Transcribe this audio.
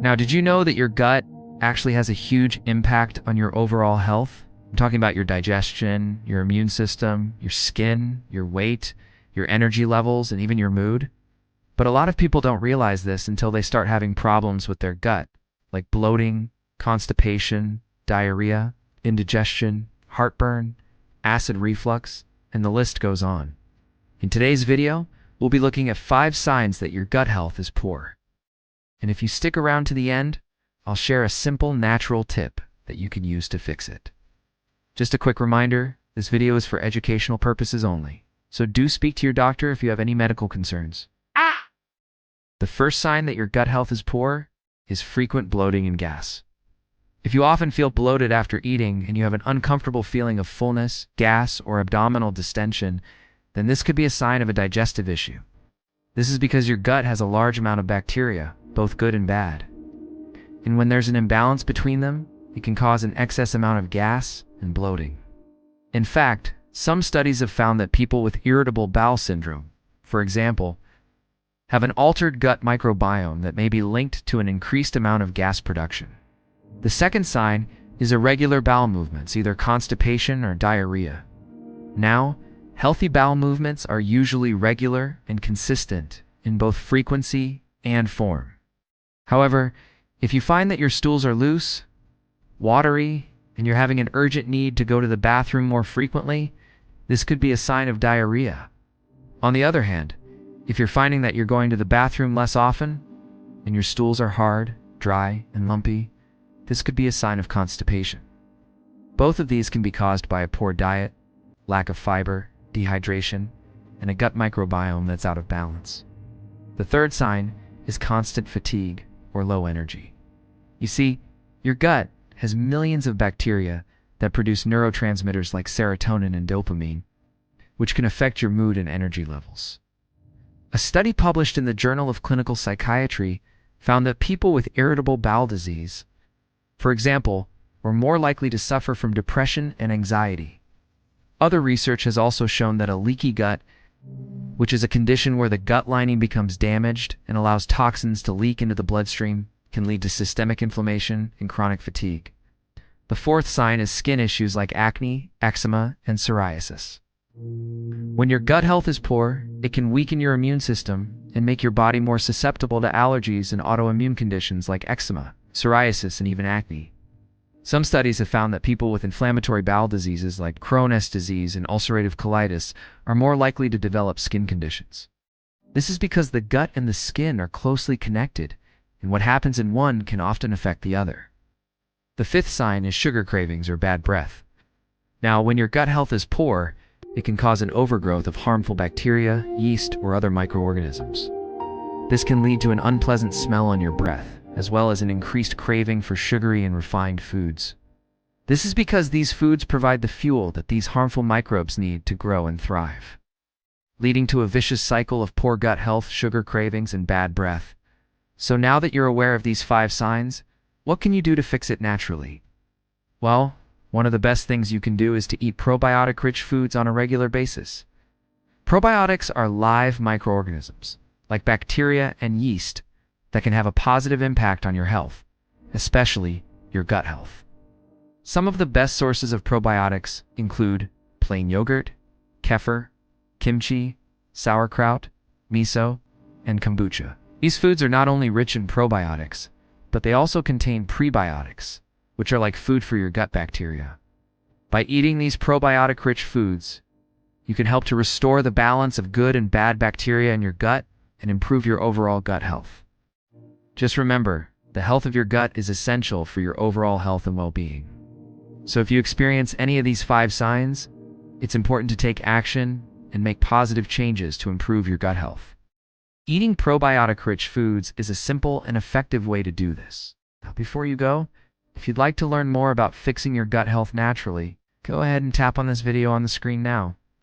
Now, did you know that your gut actually has a huge impact on your overall health? I'm talking about your digestion, your immune system, your skin, your weight, your energy levels, and even your mood. But a lot of people don't realize this until they start having problems with their gut, like bloating, constipation, diarrhea, indigestion, heartburn, acid reflux, and the list goes on. In today's video, we'll be looking at 5 signs that your gut health is poor. And if you stick around to the end, I'll share a simple, natural tip that you can use to fix it. Just a quick reminder, this video is for educational purposes only, so do speak to your doctor if you have any medical concerns. The first sign that your gut health is poor is frequent bloating and gas. If you often feel bloated after eating and you have an uncomfortable feeling of fullness, gas, or abdominal distension, then this could be a sign of a digestive issue. This is because your gut has a large amount of bacteria, both good and bad. And when there's an imbalance between them, it can cause an excess amount of gas and bloating. In fact, some studies have found that people with irritable bowel syndrome, for example, have an altered gut microbiome that may be linked to an increased amount of gas production. The second sign is irregular bowel movements, either constipation or diarrhea. Now, healthy bowel movements are usually regular and consistent in both frequency and form. However, if you find that your stools are loose, watery, and you're having an urgent need to go to the bathroom more frequently, this could be a sign of diarrhea. On the other hand, if you're finding that you're going to the bathroom less often, and your stools are hard, dry, and lumpy, this could be a sign of constipation. Both of these can be caused by a poor diet, lack of fiber, dehydration, and a gut microbiome that's out of balance. The third sign is constant fatigue or low energy. You see, your gut has millions of bacteria that produce neurotransmitters like serotonin and dopamine, which can affect your mood and energy levels. A study published in the Journal of Clinical Psychiatry found that people with irritable bowel disease, for example, were more likely to suffer from depression and anxiety. Other research has also shown that a leaky gut, which is a condition where the gut lining becomes damaged and allows toxins to leak into the bloodstream, can lead to systemic inflammation and chronic fatigue. The fourth sign is skin issues like acne, eczema, and psoriasis. When your gut health is poor, it can weaken your immune system and make your body more susceptible to allergies and autoimmune conditions like eczema, psoriasis, and even acne. Some studies have found that people with inflammatory bowel diseases like Crohn's disease and ulcerative colitis are more likely to develop skin conditions. This is because the gut and the skin are closely connected, and what happens in one can often affect the other. The fifth sign is sugar cravings or bad breath. Now, when your gut health is poor, it can cause an overgrowth of harmful bacteria, yeast, or other microorganisms. This can lead to an unpleasant smell on your breath, as well as an increased craving for sugary and refined foods. This is because these foods provide the fuel that these harmful microbes need to grow and thrive, leading to a vicious cycle of poor gut health, sugar cravings, and bad breath. So now that you're aware of these 5 signs, what can you do to fix it naturally? Well, one of the best things you can do is to eat probiotic-rich foods on a regular basis. Probiotics are live microorganisms, like bacteria and yeast, that can have a positive impact on your health, especially your gut health. Some of the best sources of probiotics include plain yogurt, kefir, kimchi, sauerkraut, miso, and kombucha. These foods are not only rich in probiotics, but they also contain prebiotics, which are like food for your gut bacteria. By eating these probiotic-rich foods, you can help to restore the balance of good and bad bacteria in your gut and improve your overall gut health. Just remember, the health of your gut is essential for your overall health and well-being. So if you experience any of these 5 signs, it's important to take action and make positive changes to improve your gut health. Eating probiotic-rich foods is a simple and effective way to do this. Now, before you go, if you'd like to learn more about fixing your gut health naturally, go ahead and tap on this video on the screen now.